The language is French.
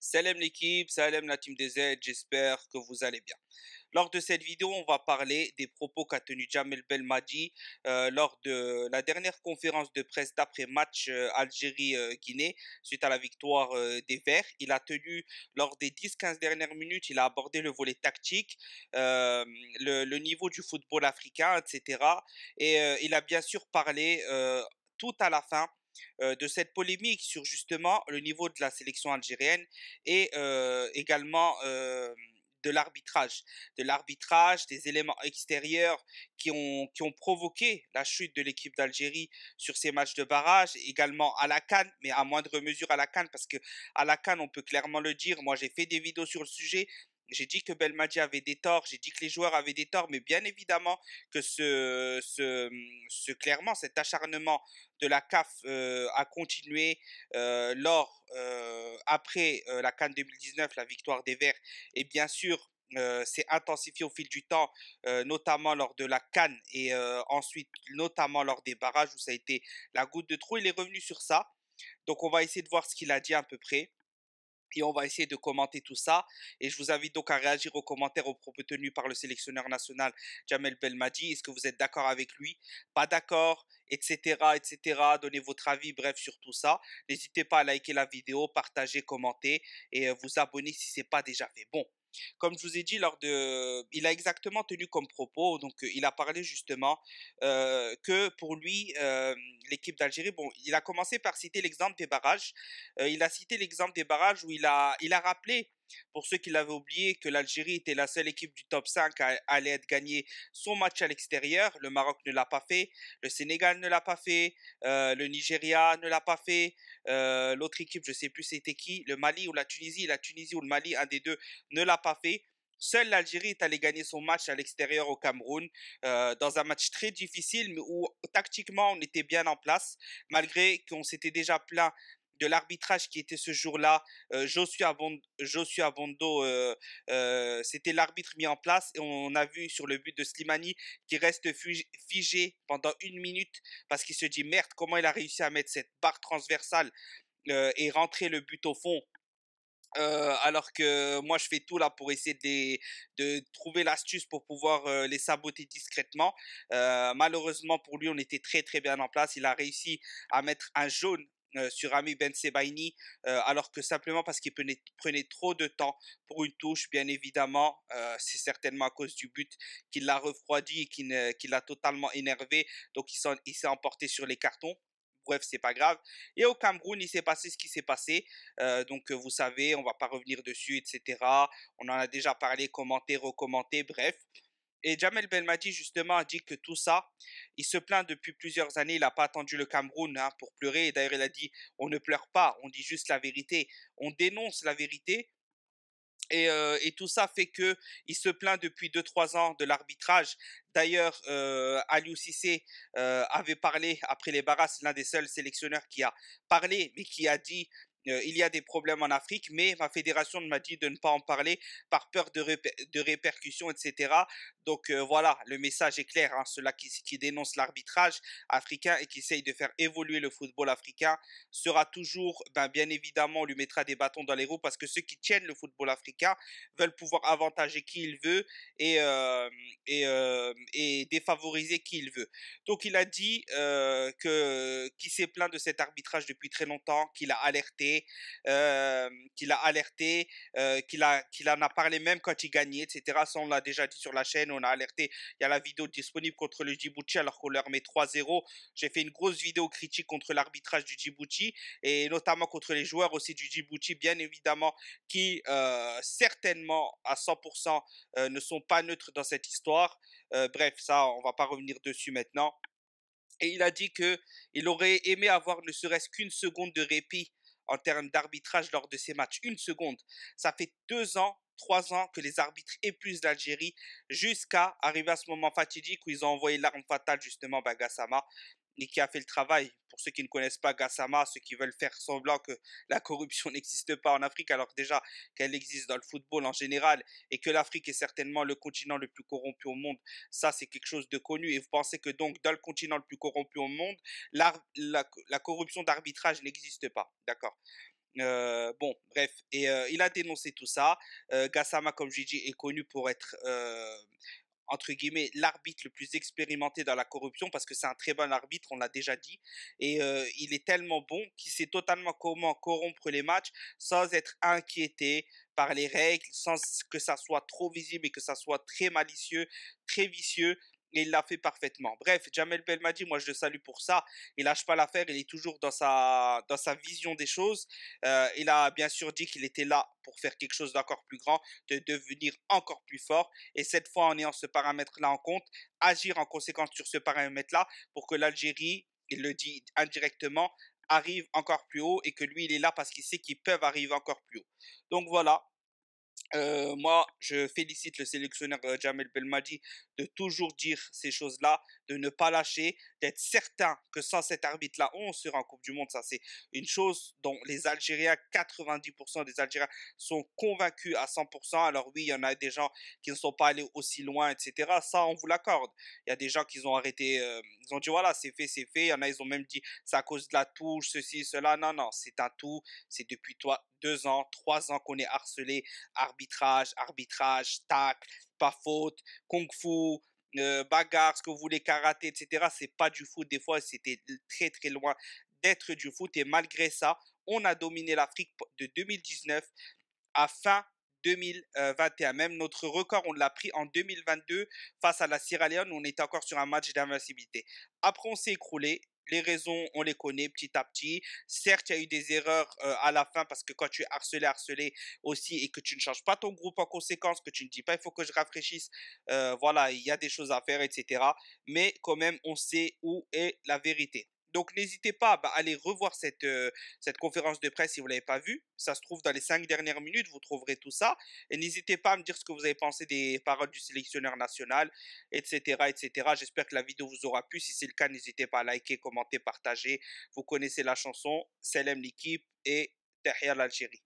Salam l'équipe, salam la team des Z, j'espère que vous allez bien. Lors de cette vidéo, on va parler des propos qu'a tenu Jamel Belmadi lors de la dernière conférence de presse d'après-match Algérie-Guinée suite à la victoire des Verts. Il a tenu lors des 10-15 dernières minutes, il a abordé le volet tactique, euh, le niveau du football africain, etc. Et il a bien sûr parlé tout à la fin de cette polémique sur justement le niveau de la sélection algérienne et également de l'arbitrage, des éléments extérieurs qui ont provoqué la chute de l'équipe d'Algérie sur ces matchs de barrage, également à la CAN, mais à moindre mesure à la CAN, parce que à la CAN, on peut clairement le dire, moi j'ai fait des vidéos sur le sujet, j'ai dit que Belmadi avait des torts, j'ai dit que les joueurs avaient des torts, mais bien évidemment que clairement cet acharnement de la CAF a continué après la CAN 2019, la victoire des Verts, et bien sûr s'est intensifié au fil du temps, notamment lors de la CAN et ensuite notamment lors des barrages où ça a été la goutte de trop. Il est revenu sur ça. Donc on va essayer de voir ce qu'il a dit à peu près et on va essayer de commenter tout ça. Et je vous invite donc à réagir aux commentaires aux propos tenus par le sélectionneur national Jamel Belmadi. Est-ce que vous êtes d'accord avec lui? Pas d'accord? Etc. etc. Donnez votre avis, bref, sur tout ça. N'hésitez pas à liker la vidéo, partager, commenter et vous abonner si ce n'est pas déjà fait. Bon, comme je vous ai dit, il a exactement tenu comme propos, donc il a parlé justement que pour lui, l'équipe d'Algérie, bon, il a commencé par citer l'exemple des barrages. Il a cité l'exemple des barrages où il a rappelé, pour ceux qui l'avaient oublié, que l'Algérie était la seule équipe du top 5 à aller être gagner son match à l'extérieur. Le Maroc ne l'a pas fait, le Sénégal ne l'a pas fait, le Nigeria ne l'a pas fait, l'autre équipe, je ne sais plus c'était qui, le Mali ou la Tunisie ou le Mali, un des deux, ne l'a pas fait. Seule l'Algérie est allée gagner son match à l'extérieur au Cameroun, dans un match très difficile, mais où tactiquement on était bien en place, malgré qu'on s'était déjà plaint de l'arbitrage qui était ce jour-là. Joshua Bondo, c'était l'arbitre mis en place et on a vu sur le but de Slimani qui reste figé pendant une minute parce qu'il se dit merde, comment il a réussi à mettre cette barre transversale et rentrer le but au fond. Alors que moi je fais tout là pour essayer de trouver l'astuce pour pouvoir les saboter discrètement. Malheureusement pour lui, on était très très bien en place. Il a réussi à mettre un jaune sur Ami Ben Sebaini, alors que simplement parce qu'il prenait trop de temps pour une touche, bien évidemment, c'est certainement à cause du but qui l'a refroidi et qui l'a totalement énervé. Donc il s'est emporté sur les cartons. Bref, c'est pas grave. Et au Cameroun, il s'est passé ce qui s'est passé. Donc, vous savez, on va pas revenir dessus, etc. On en a déjà parlé, commenté, recommandé, bref. Et Jamel Belmadi, justement, a dit que tout ça, il se plaint depuis plusieurs années. Il n'a pas attendu le Cameroun hein, pour pleurer. Et d'ailleurs, il a dit, on ne pleure pas, on dit juste la vérité. On dénonce la vérité. Et tout ça fait que il se plaint depuis 2 3 ans de l'arbitrage. D'ailleurs, Aliou Cissé avait parlé après les barras, c'est l'un des seuls sélectionneurs qui a parlé, mais qui a dit il y a des problèmes en Afrique, mais ma fédération m'a dit de ne pas en parler par peur de répercussions, etc. Donc voilà, le message est clair. Hein, ceux-là qui dénoncent l'arbitrage africain et qui essayent de faire évoluer le football africain sera toujours, ben, bien évidemment, on lui mettra des bâtons dans les roues parce que ceux qui tiennent le football africain veulent pouvoir avantager qui il veut et défavoriser qui il veut. Donc il a dit qu'il s'est plaint de cet arbitrage depuis très longtemps, qu'il a alerté, qu'il en a parlé même quand il gagnait, etc. Ça, on l'a déjà dit sur la chaîne, on a alerté. Il y a la vidéo disponible contre le Djibouti alors qu'on leur met 3-0. J'ai fait une grosse vidéo critique contre l'arbitrage du Djibouti et notamment contre les joueurs aussi du Djibouti, bien évidemment, qui certainement à 100% ne sont pas neutres dans cette histoire. Bref, ça, on va pas revenir dessus maintenant. Et il a dit que il aurait aimé avoir ne serait-ce qu'une seconde de répit en termes d'arbitrage lors de ces matchs. Une seconde. Ça fait 2 ans, 3 ans que les arbitres épuisent l'Algérie jusqu'à arriver à ce moment fatidique où ils ont envoyé l'arme fatale justement à Gassama et qui a fait le travail. Pour ceux qui ne connaissent pas Gassama, ceux qui veulent faire semblant que la corruption n'existe pas en Afrique, alors déjà qu'elle existe dans le football en général et que l'Afrique est certainement le continent le plus corrompu au monde, ça c'est quelque chose de connu. Et vous pensez que donc dans le continent le plus corrompu au monde, la corruption d'arbitrage n'existe pas, d'accord? Bon, bref, et il a dénoncé tout ça. Gassama, comme j'ai dit, est connu pour être entre guillemets, l'arbitre le plus expérimenté dans la corruption parce que c'est un très bon arbitre, on l'a déjà dit. Et il est tellement bon qu'il sait totalement comment corrompre les matchs sans être inquiété par les règles, sans que ça soit trop visible et que ça soit très malicieux, très vicieux. Et il l'a fait parfaitement. Bref, Jamel Belmadi, moi je le salue pour ça. Il lâche pas l'affaire, il est toujours dans sa vision des choses. Il a bien sûr dit qu'il était là pour faire quelque chose d'encore plus grand, de devenir encore plus fort et cette fois en ayant ce paramètre-là en compte, agir en conséquence sur ce paramètre-là pour que l'Algérie, il le dit indirectement, arrive encore plus haut et que lui, il est là parce qu'il sait qu'ils peuvent arriver encore plus haut. Donc voilà, moi, je félicite le sélectionneur Jamel Belmadi de toujours dire ces choses-là, de ne pas lâcher, d'être certain que sans cet arbitre-là, on sera en Coupe du Monde. Ça, c'est une chose dont les Algériens, 90% des Algériens sont convaincus à 100%. Alors oui, il y en a des gens qui ne sont pas allés aussi loin, etc. Ça, on vous l'accorde. Il y a des gens qui ont arrêté, ils ont dit voilà, c'est fait, c'est fait. Il y en a, ils ont même dit c'est à cause de la touche, ceci, cela. Non, non, c'est un tout. C'est depuis toi 2 ans, 3 ans qu'on est harcelé arbitrage, arbitrage, tacle, pas faute, kung-fu, bagarre, ce que vous voulez, karaté, etc. C'est pas du foot. Des fois, c'était très très loin d'être du foot. Et malgré ça, on a dominé l'Afrique de 2019 à fin 2021. Même notre record, on l'a pris en 2022 face à la Sierra Leone. On était encore sur un match d'invincibilité. Après, on s'est écroulé. Les raisons, on les connaît petit à petit. Certes, il y a eu des erreurs à la fin parce que quand tu es harcelé, harcelé aussi et que tu ne changes pas ton groupe en conséquence, que tu ne dis pas il faut que je rafraîchisse, voilà, il y a des choses à faire, etc. Mais quand même, on sait où est la vérité. Donc n'hésitez pas à aller revoir cette conférence de presse si vous ne l'avez pas vue. Ça se trouve dans les 5 dernières minutes, vous trouverez tout ça. Et n'hésitez pas à me dire ce que vous avez pensé des paroles du sélectionneur national, etc. etc. J'espère que la vidéo vous aura plu. Si c'est le cas, n'hésitez pas à liker, commenter, partager. Vous connaissez la chanson, Selem l'équipe et Tahia l'Algérie.